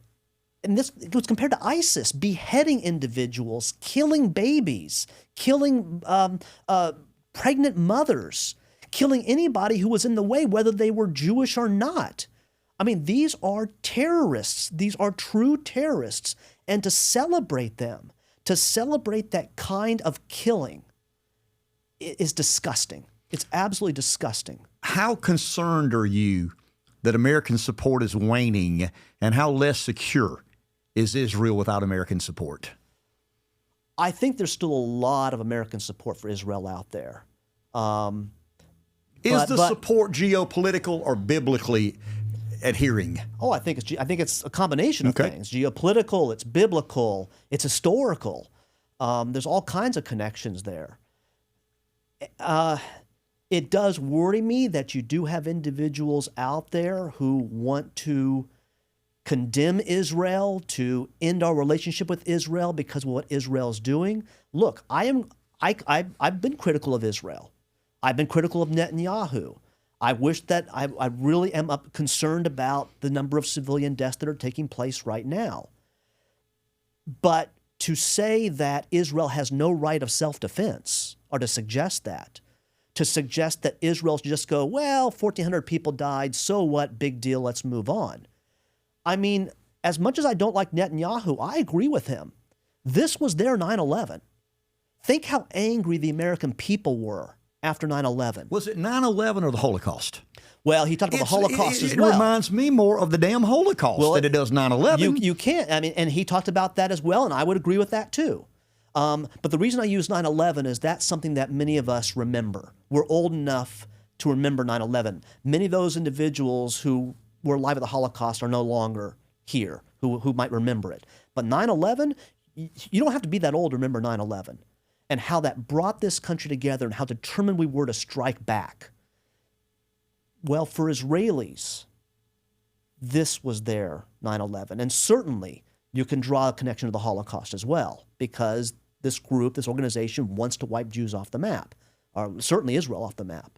and this was compared to ISIS, beheading individuals, killing babies, killing pregnant mothers, killing anybody who was in the way, whether they were Jewish or not. I mean, these are terrorists. These are true terrorists. And to celebrate them, to celebrate that kind of killing is disgusting. It's absolutely disgusting. How concerned are you that American support is waning, and how less secure is Israel without American support? I think there's still a lot of American support for Israel out there. Is the support geopolitical or biblically adhering? Oh, I think it's a combination of things. Geopolitical, it's biblical, it's historical. There's all kinds of connections there. It does worry me that you do have individuals out there who want to condemn Israel, to end our relationship with Israel because of what Israel's doing. Look, I've been critical of Israel. I've been critical of Netanyahu. I wish that I really am concerned about the number of civilian deaths that are taking place right now. But to say that Israel has no right of self-defense, or to suggest that Israel should just go, well, 1,400 people died, so what, big deal, let's move on. I mean, as much as I don't like Netanyahu, I agree with him. This was their 9/11. Think how angry the American people were after 9/11. Was it 9/11 or the Holocaust? Well, he talked about the Holocaust as well. It reminds me more of the damn Holocaust than it does 9/11. You can't. I mean, and he talked about that as well, and I would agree with that too. But the reason I use 9/11 is that's something that many of us remember. We're old enough to remember 9/11. Many of those individuals who were alive at the Holocaust are no longer here, who might remember it. But 9/11, you don't have to be that old to remember 9/11 and how that brought this country together and how determined we were to strike back. Well, for Israelis, this was their 9/11. And certainly you can draw a connection to the Holocaust as well, because this group, this organization wants to wipe Jews off the map, or certainly Israel off the map.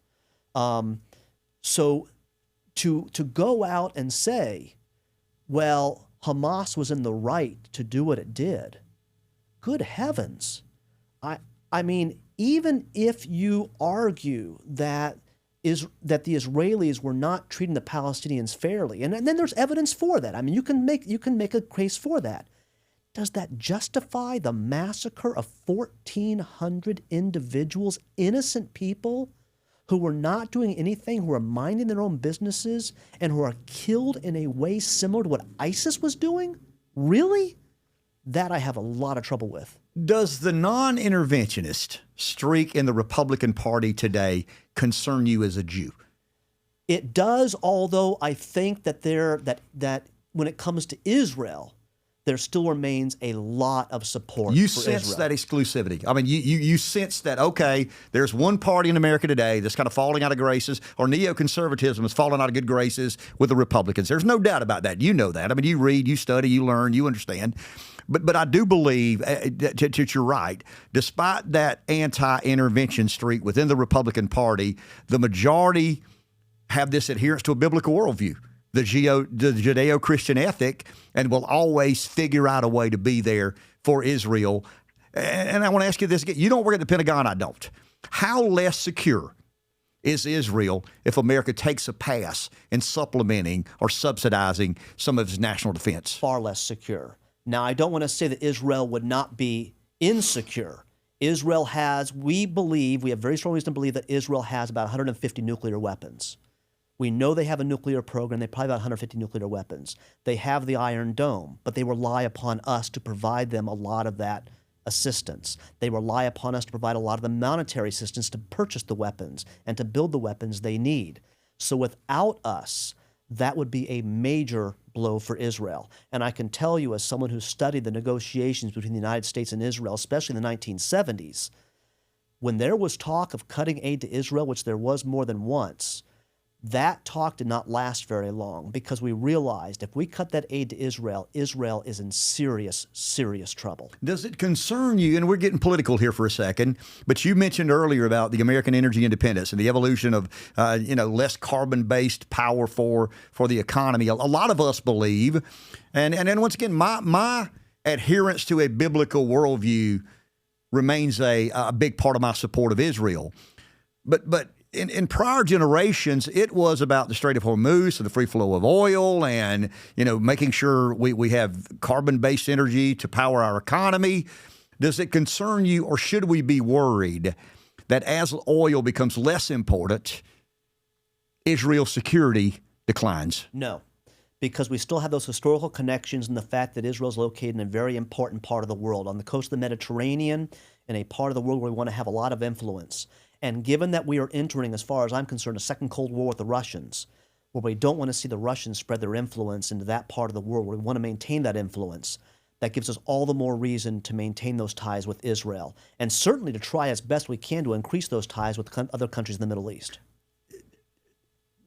So to go out and say, well, Hamas was in the right to do what it did, good heavens. I mean, even if you argue that the Israelis were not treating the Palestinians fairly, and then there's evidence for that. I mean, you can make a case for that. Does that justify the massacre of 1,400 individuals, innocent people who were not doing anything, who were minding their own businesses, and who are killed in a way similar to what ISIS was doing? Really? That I have a lot of trouble with. Does the non-interventionist streak in the Republican Party today concern you as a Jew? It does, although I think that that when it comes to Israel, there still remains a lot of support You for sense Israel. that exclusivity. I mean, you sense that, okay, there's one party in America today that's kind of falling out of graces, or neoconservatism is falling out of good graces with the Republicans. There's no doubt about that. You know that. I mean, you read, you study, you learn, you understand. But I do believe that you're right. Despite that anti-intervention streak within the Republican Party, the majority have this adherence to a biblical worldview, the Judeo-Christian ethic, and will always figure out a way to be there for Israel. And I want to ask you this again. You don't work at the Pentagon, I don't. How less secure is Israel if America takes a pass in supplementing or subsidizing some of its national defense? Far less secure. Now, I don't want to say that Israel would not be insecure. Israel has, we have very strong reason to believe that Israel has about 150 nuclear weapons. We know they have a nuclear program. They probably have about 150 nuclear weapons. They have the Iron Dome, but they rely upon us to provide them a lot of that assistance. They rely upon us to provide a lot of the monetary assistance to purchase the weapons and to build the weapons they need. So without us, that would be a major blow for Israel. And I can tell you, as someone who studied the negotiations between the United States and Israel, especially in the 1970s, when there was talk of cutting aid to Israel, which there was more than once, that talk did not last very long, because we realized if we cut that aid to Israel, Israel is in serious, serious trouble. Does it concern you, and we're getting political here for a second, but you mentioned earlier about the American energy independence and the evolution of less carbon-based power for the economy. A lot of us believe, and then once again, my adherence to a biblical worldview remains a big part of my support of Israel. But in prior generations, it was about the Strait of Hormuz and the free flow of oil, and making sure we have carbon-based energy to power our economy. Does it concern you, or should we be worried that as oil becomes less important, Israel's security declines? No, because we still have those historical connections and the fact that Israel is located in a very important part of the world, on the coast of the Mediterranean, in a part of the world where we want to have a lot of influence. And given that we are entering, as far as I'm concerned, a second Cold War with the Russians, where we don't want to see the Russians spread their influence into that part of the world, where we want to maintain that influence, that gives us all the more reason to maintain those ties with Israel, and certainly to try as best we can to increase those ties with other countries in the Middle East.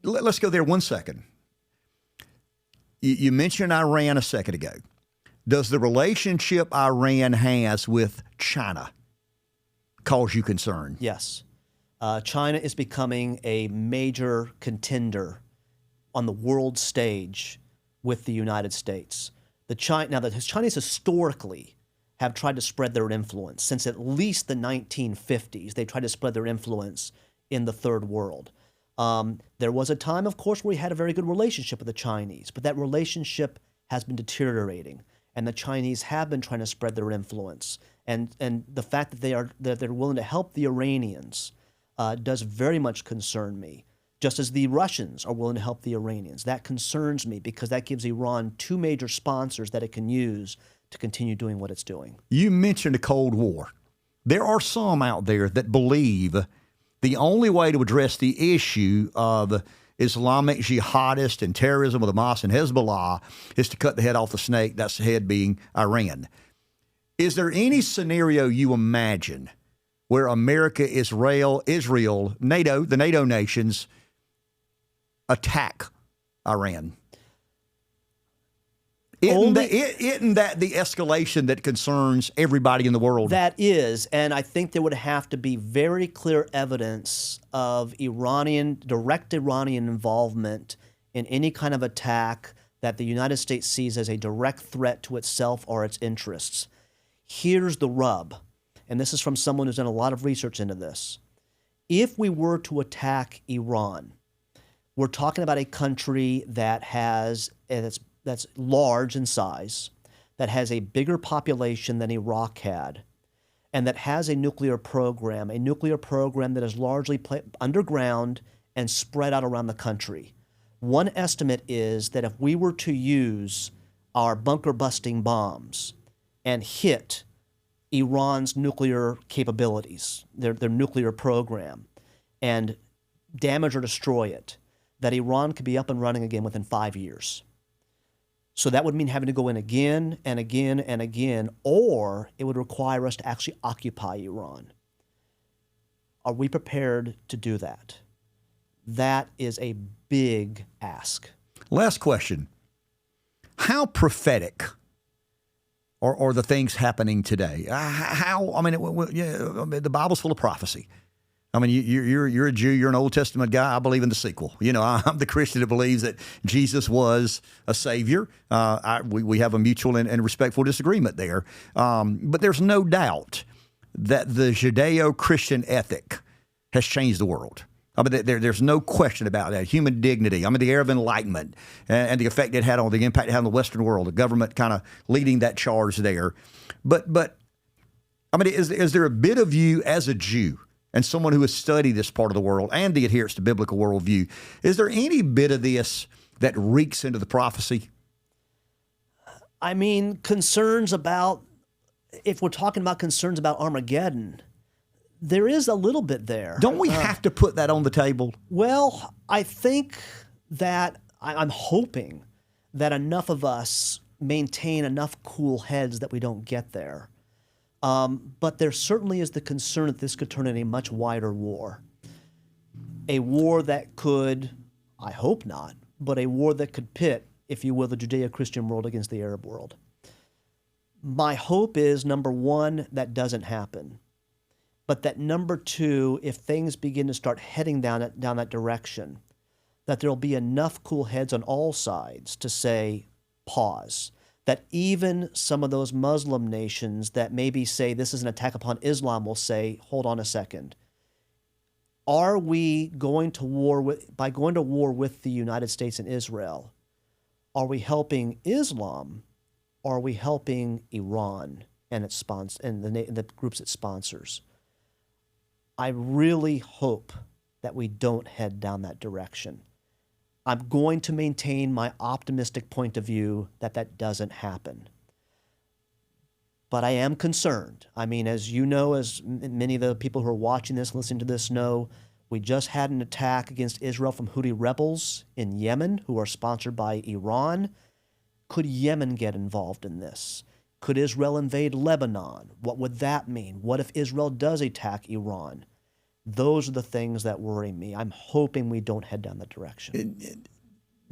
Let's go there 1 second. You mentioned Iran a second ago. Does the relationship Iran has with China cause you concern? Yes. China is becoming a major contender on the world stage with the United States. The Chinese historically have tried to spread their influence. Since at least the 1950s, they tried to spread their influence in the third world. There was a time, of course, where we had a very good relationship with the Chinese, but that relationship has been deteriorating, and the Chinese have been trying to spread their influence. And the fact that they're willing to help the Iranians does very much concern me, just as the Russians are willing to help the Iranians. That concerns me because that gives Iran two major sponsors that it can use to continue doing what it's doing. You mentioned the Cold War. There are some out there that believe the only way to address the issue of Islamic jihadists and terrorism with Hamas and Hezbollah is to cut the head off the snake, that's the head being Iran. Is there any scenario you imagine where America, Israel, NATO, the NATO nations, attack Iran? Isn't that the escalation that concerns everybody in the world? That is, and I think there would have to be very clear evidence of direct Iranian involvement in any kind of attack that the United States sees as a direct threat to itself or its interests. Here's the rub, and this is from someone who's done a lot of research into this. If we were to attack Iran, we're talking about a country that's large in size, that has a bigger population than Iraq had, and that has a nuclear program that is largely underground and spread out around the country. One estimate is that if we were to use our bunker-busting bombs and hit Iran's nuclear capabilities, their nuclear program, and damage or destroy it, that Iran could be up and running again within 5 years. So that would mean having to go in again and again and again, or it would require us to actually occupy Iran. Are we prepared to do that? That is a big ask. Last question. How prophetic are the things happening today? The Bible's full of prophecy. I mean, you're a Jew. You're an Old Testament guy. I believe in the sequel. I'm the Christian that believes that Jesus was a savior. We have a mutual and respectful disagreement there. But there's no doubt that the Judeo-Christian ethic has changed the world. I mean, there's no question about that. Human dignity. I mean, the era of enlightenment and the impact it had on the Western world. The government kind of leading that charge there. But I mean, is there a bit of you as a Jew and someone who has studied this part of the world and the adherence to biblical worldview, is there any bit of this that reeks into the prophecy? I mean, if we're talking about concerns about Armageddon, there is a little bit there. Don't we have to put that on the table? Well, I think that I'm hoping that enough of us maintain enough cool heads that we don't get there. But there certainly is the concern that this could turn into a much wider war. A war that could, I hope not, but a war that could pit, if you will, the Judeo-Christian world against the Arab world. My hope is, number one, that doesn't happen. But that number two, if things begin to start heading down that direction, that there'll be enough cool heads on all sides to say, pause. That even some of those Muslim nations that maybe say this is an attack upon Islam will say, hold on a second. Are we going to war by going to war with the United States and Israel, are we helping Islam or are we helping Iran and its and the groups it sponsors? I really hope that we don't head down that direction. I'm going to maintain my optimistic point of view that doesn't happen. but I am concerned. I mean, as you know, as many of the people who are watching this, listening to this know, we just had an attack against Israel from Houthi rebels in Yemen who are sponsored by Iran. Could Yemen get involved in this? Could Israel invade Lebanon? What would that mean? What if Israel does attack Iran? Those are the things that worry me. I'm hoping we don't head down that direction.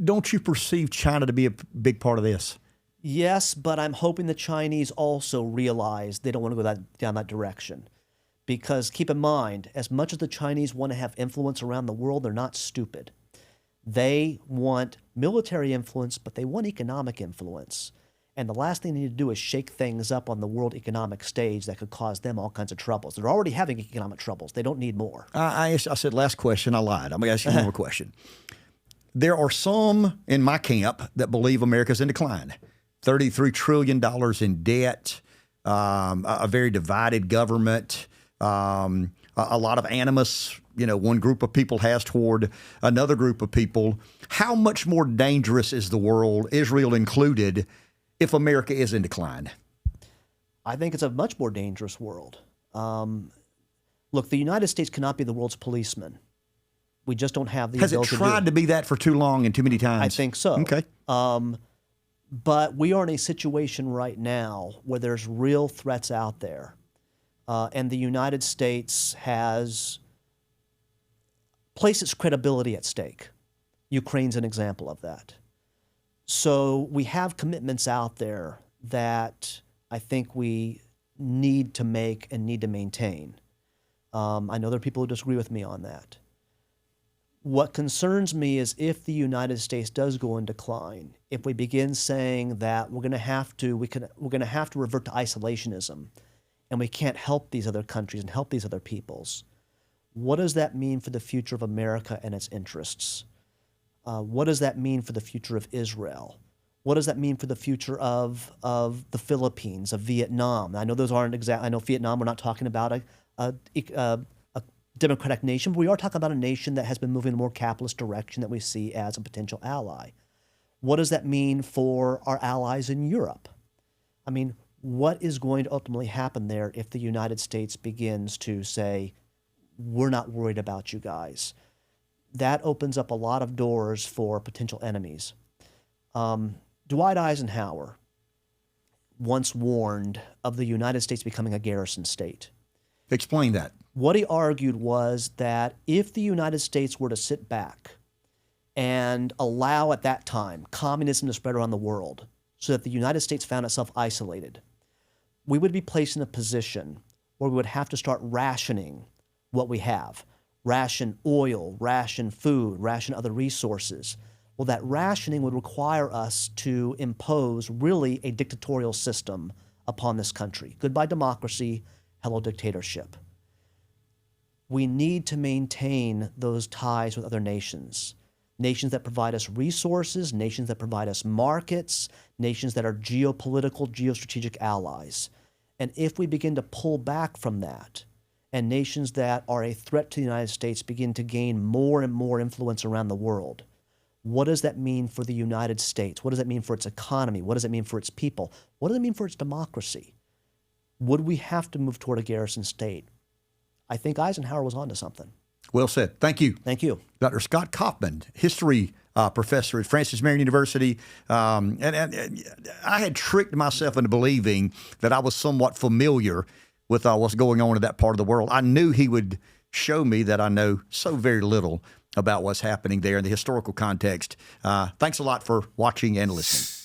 Don't you perceive China to be a big part of this? Yes, but I'm hoping the Chinese also realize they don't want to go down that direction. Because keep in mind, as much as the Chinese want to have influence around the world, they're not stupid. They want military influence, but they want economic influence. And the last thing they need to do is shake things up on the world economic stage that could cause them all kinds of troubles. They're already having economic troubles. They don't need more. I said last question. I lied. I'm going to ask you one more question. There are some in my camp that believe America's in decline. $33 trillion in debt, a very divided government, a lot of animus, one group of people has toward another group of people. How much more dangerous is the world, Israel included, if America is in decline? I think it's a much more dangerous world. Look, the United States cannot be the world's policeman. We just don't have the ability to do it. Has it tried to be that for too long and too many times? I think so. Okay. But we are in a situation right now where there's real threats out there. And the United States has placed its credibility at stake. Ukraine's an example of that. So we have commitments out there that I think we need to make and need to maintain. I know there are people who disagree with me on that. What concerns me is if the United States does go in decline, if we begin saying that we're going to have to revert to isolationism, and we can't help these other countries and help these other peoples, what does that mean for the future of America and its interests? What does that mean for the future of Israel? What does that mean for the future of the Philippines, of Vietnam? I know those aren't exact. I know Vietnam. We're not talking about a democratic nation, but we are talking about a nation that has been moving in a more capitalist direction that we see as a potential ally. What does that mean for our allies in Europe? I mean, what is going to ultimately happen there if the United States begins to say, we're not worried about you guys? That opens up a lot of doors for potential enemies. Dwight Eisenhower once warned of the United States becoming a garrison state. Explain that. What he argued was that if the United States were to sit back and allow at that time communism to spread around the world so that the United States found itself isolated, we would be placed in a position where we would have to start rationing what we have. Ration oil, ration food, ration other resources. Well, that rationing would require us to impose really a dictatorial system upon this country. Goodbye democracy, hello dictatorship. We need to maintain those ties with other nations. Nations that provide us resources, nations that provide us markets, nations that are geopolitical, geostrategic allies. And if we begin to pull back from that, and nations that are a threat to the United States begin to gain more and more influence around the world, what does that mean for the United States? What does that mean for its economy? What does it mean for its people? What does it mean for its democracy? Would we have to move toward a garrison state? I think Eisenhower was onto something. Well said. Thank you. Thank you. Dr. Scott Kaufman, history professor at Francis Marion University. And I had tricked myself into believing that I was somewhat familiar with what's going on in that part of the world. I knew he would show me that I know so very little about what's happening there in the historical context. Thanks a lot for watching and listening.